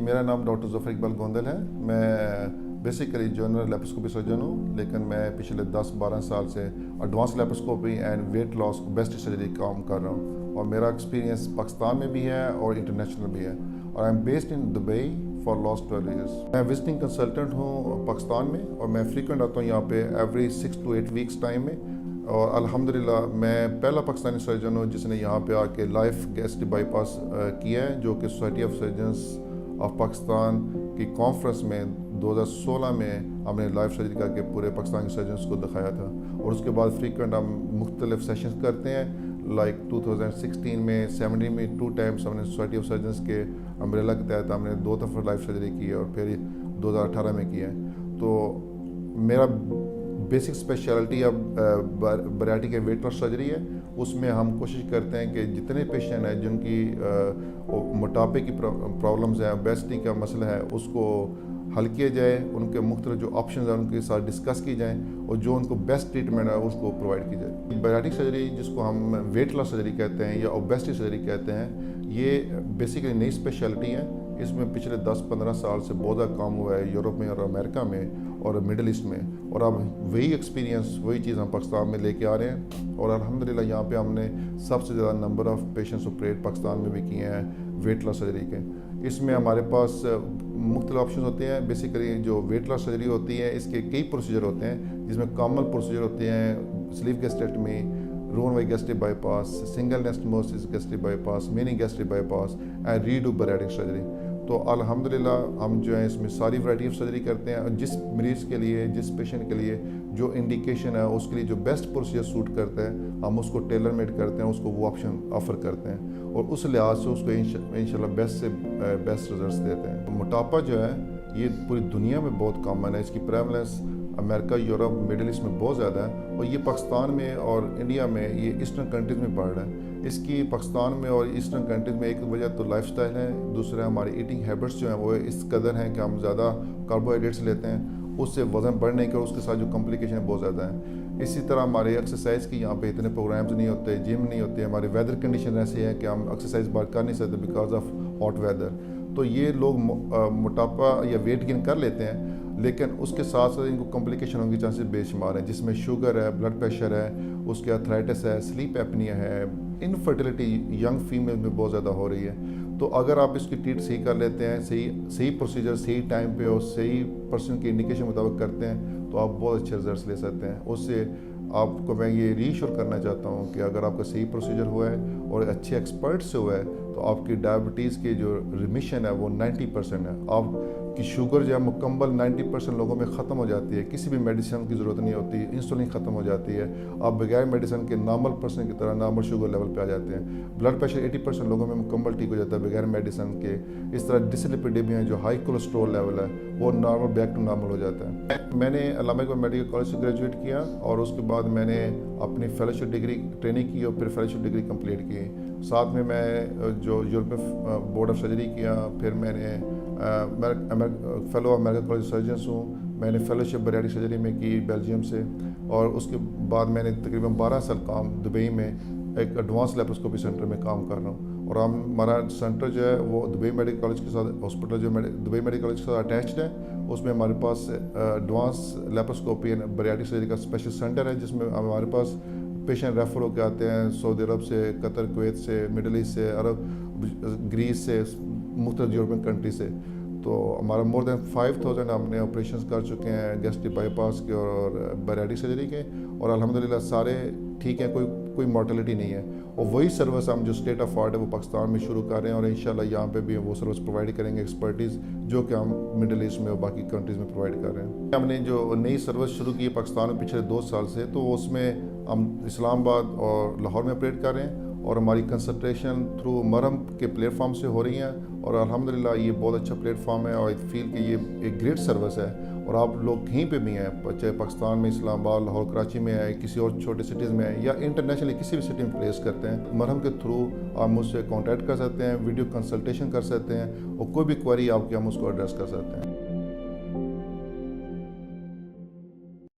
मेरा नाम डॉक्टर ज़फ़र इकबाल गोंदल है। मैं बेसिकली जनरल लेप्रोस्कोपी सर्जन हूँ, लेकिन मैं पिछले 10-12 साल से advance laparoscopy and weight loss best surgery काम कर रहा हूँ, और मेरा एक्सपीरियंस पाकिस्तान में भी है और इंटरनेशनल भी है, और I am based in Dubai for last 12 years. मैं विजिटिंग कंसल्टेंट हूँ पाकिस्तान में, और मैं फ्रीक्वेंट आता हूँ यहाँ पे एवरी 6 to 8 वीक्स टाइम में। और अल्हम्दुलिल्लाह मैं पहला पाकिस्तानी सर्जन हूँ जिसने यहाँ पे आके लाइफ गैस्ट्रिक बाईपास किया है, जो कि society of surgeons of Pakistan की कॉन्फ्रेंस में 2016 में हमने लाइफ सर्जरी करके पूरे पाकिस्तान के सर्जन्स को दिखाया था। और उसके बाद फ्रीक्वेंट हम मुख्तलिफ सेशंस करते हैं, लाइक 2016 में 17 में 2 टाइम्स हमने सोसाइटी ऑफ सर्जन्स के अम्ब्रेला के तहत हमने 2 दफ़ा लाइफ सर्जरी की है, और फिर 2018 में किया है। तो मेरा बेसिक स्पेशलिटी अब बariatric वेट लॉस सर्जरी है। उसमें हम कोशिश करते हैं कि जितने पेशेंट हैं जिनकी मोटापे की प्रॉब्लम्स हैं, ओबेसिटी का मसला है, उसको हल किया जाए, उनके मुख्तलिफ जो ऑप्शन हैं उनके साथ डिस्कस की जाएँ, और जो उनको बेस्ट ट्रीटमेंट है उसको प्रोवाइड की जाए। बariatric सर्जरी जिसको हम वेट लॉस सर्जरी कहते हैं या ओबेसिटी सर्जरी कहते हैं, ये बेसिकली नई स्पेशलिटी है। इसमें पिछले 10-15 साल से बहुत ज़्यादा काम हुआ है यूरोप में और अमेरिका में और मिडल ईस्ट में, और अब वही एक्सपीरियंस वही चीज़ हम पाकिस्तान में लेके आ रहे हैं। और अल्हम्दुलिल्लाह यहाँ पे हमने सबसे ज़्यादा number of patients operate Pakistan में भी किए हैं वेट लॉस सर्जरी के। इसमें हमारे पास मुख्तलिफ ऑप्शन होते हैं। बेसिकली जो वेट लॉस सर्जरी होती है इसके कई प्रोसीजर होते हैं, जिसमें कॉमन प्रोसीजर होते हैं sleeve gastrectomy, Roux en Y gastric bypass, single anastomosis gastric bypass, mini gastric bypass and redo bariatric surgery. तो अल्हम्दुलिल्लाह हम जो है इसमें सारी वैरायटी ऑफ सर्जरी करते हैं, और जिस मरीज़ के लिए, जिस पेशेंट के लिए जो इंडिकेशन है उसके लिए जो बेस्ट प्रोसीजर सूट करता है, हम उसको टेलर मेड करते हैं, उसको वो ऑप्शन ऑफ़र करते हैं, और उस लिहाज से उसको इंशाल्लाह बेस्ट से बेस्ट रिजल्ट्स देते हैं। मोटापा जो है ये पूरी दुनिया में बहुत कॉमन है, इसकी prevalence America, Europe, middle east में बहुत ज़्यादा है, और ये पाकिस्तान में और इंडिया में, ये ईस्टर्न कंट्रीज़ में बढ़ रहा है। इसकी पाकिस्तान में और ईस्टर्न कंट्रीज़ में एक वजह तो लाइफस्टाइल है, दूसरा हमारी ईटिंग हैबिट्स जो हैं वो इस कदर हैं कि हम ज़्यादा कार्बोहाइड्रेट्स लेते हैं, उससे वज़न बढ़ने के और उसके साथ जो कॉम्प्लिकेशन है बहुत ज़्यादा है। इसी तरह हमारे एक्सरसाइज की यहाँ पे इतने प्रोग्राम्स नहीं होते, जिम नहीं होते, हमारे वेदर कंडीशन ऐसी है कि हम एक्सरसाइज बाहर कर नहीं सकते बिकॉज ऑफ हॉट वेदर। तो ये लोग मोटापा या वेट गेन कर लेते हैं, लेकिन उसके साथ साथ इनको कॉम्प्लिकेशन होने के चांसेस बेशुमार हैं, जिसमें शुगर है, ब्लड प्रेशर है, उसके आर्थराइटिस है, स्लीप एपनिया है, इनफर्टिलिटी यंग फीमेल में बहुत ज़्यादा हो रही है। तो अगर आप इसकी ट्रीट सही कर लेते हैं, सही प्रोसीजर सही टाइम पे और सही पर्सन के इंडिकेशन मुताबिक करते हैं, तो आप बहुत अच्छे रिजल्ट्स ले सकते हैं। उससे आपको मैं ये रीश्योर करना चाहता हूँ कि अगर आपका सही प्रोसीजर हुआ है और अच्छे एक्सपर्ट से हुआ है, तो आपकी डायबिटीज़ की जो रिमिशन है वो 90% है। आपकी शुगर जो है मुकम्मल 90% लोगों में ख़त्म हो जाती है, किसी भी मेडिसिन की ज़रूरत नहीं होती, इंसुलिन ख़त्म हो जाती है, आप बगैर मेडिसिन के नॉर्मल पर्सन की तरह नॉर्मल शुगर लेवल पे आ जाते हैं। ब्लड प्रेशर 80% लोगों में मुकम्मल ठीक हो जाता है बगैर मेडिसिन के। इस तरह डिसलिपिडेमिया जो हाई कोलेस्ट्रॉल लेवल है वो नॉर्मल बैक टू नॉर्मल हो जाता है। मैंने अल्लामा इकबाल मेडिकल कॉलेज से ग्रेजुएट किया, और उसके बाद मैंने अपनी फेलोशिप डिग्री ट्रेनिंग की और फिर फेलोशिप डिग्री कंप्लीट की। साथ में मैं जो यूरोप में बोर्ड ऑफ सर्जरी किया, फिर मैंने फेलो अमेरिकन कॉलेज सर्जन्स हूँ, मैंने फेलोशिप बariatric सर्जरी में की बेल्जियम से, और उसके बाद मैंने तकरीबन 12 साल काम दुबई में एक एडवांस लेप्रोस्कोपी सेंटर में काम कर रहा हूँ। और हमारा सेंटर जो है वो दुबई मेडिकल कॉलेज के साथ, हॉस्पिटल जो दुबई मेडिकल कॉलेज के साथ अटैच्ड है, उसमें हमारे पास एडवांस लेप्रोस्कोपी एंड बariatric सर्जरी का स्पेशल सेंटर है, जिसमें हमारे पास पेशेंट रेफ़र होकर आते हैं सऊदी अरब से, कतर, कुवैत से, मिडल ईस्ट से, अरब, ग्रीस से, मुख्तलिफ यूरोपियन कंट्री से। तो हमारा मोर देन 5000 हमने ऑपरेशंस कर चुके हैं गैस्ट्रिक बाईपास के और बariatric सर्जरी के, और अल्हम्दुलिल्लाह सारे ठीक हैं, कोई मॉर्टेलिटी नहीं है। और वही सर्विस हम जो स्टेट ऑफ आर्ट है वो पाकिस्तान में शुरू कर रहे हैं, और इंशाल्लाह यहाँ पे भी वो सर्विस प्रोवाइड करेंगे, एक्सपर्टीज़ जो कि हम मिडल ईस्ट में और बाकी कंट्रीज़ में प्रोवाइड कर रहे हैं। हमने जो नई सर्विस शुरू की है पाकिस्तान में पिछले 2 साल से, तो उसमें हम इस्लामाबाद और लाहौर में ऑपरेट कर रहे हैं, और हमारी कंसल्टेशन थ्रू मरहम के प्लेटफॉर्म से हो रही हैं, और अल्हम्दुलिल्लाह ये बहुत अच्छा प्लेटफॉर्म है, और आई फील कि ये एक ग्रेट सर्विस है। और आप लोग कहीं पे भी हैं, चाहे पाकिस्तान में इस्लामाबाद, लाहौर, कराची में है, किसी और छोटे सिटीज़ में है, या इंटरनेशनली किसी भी सिटी में प्लेस करते हैं, मरहम के थ्रू आप मुझसे कॉन्टैक्ट कर सकते हैं, वीडियो कंसल्टेशन कर सकते हैं, और कोई भी क्वेरी आपकी हम उसको एड्रेस कर सकते हैं।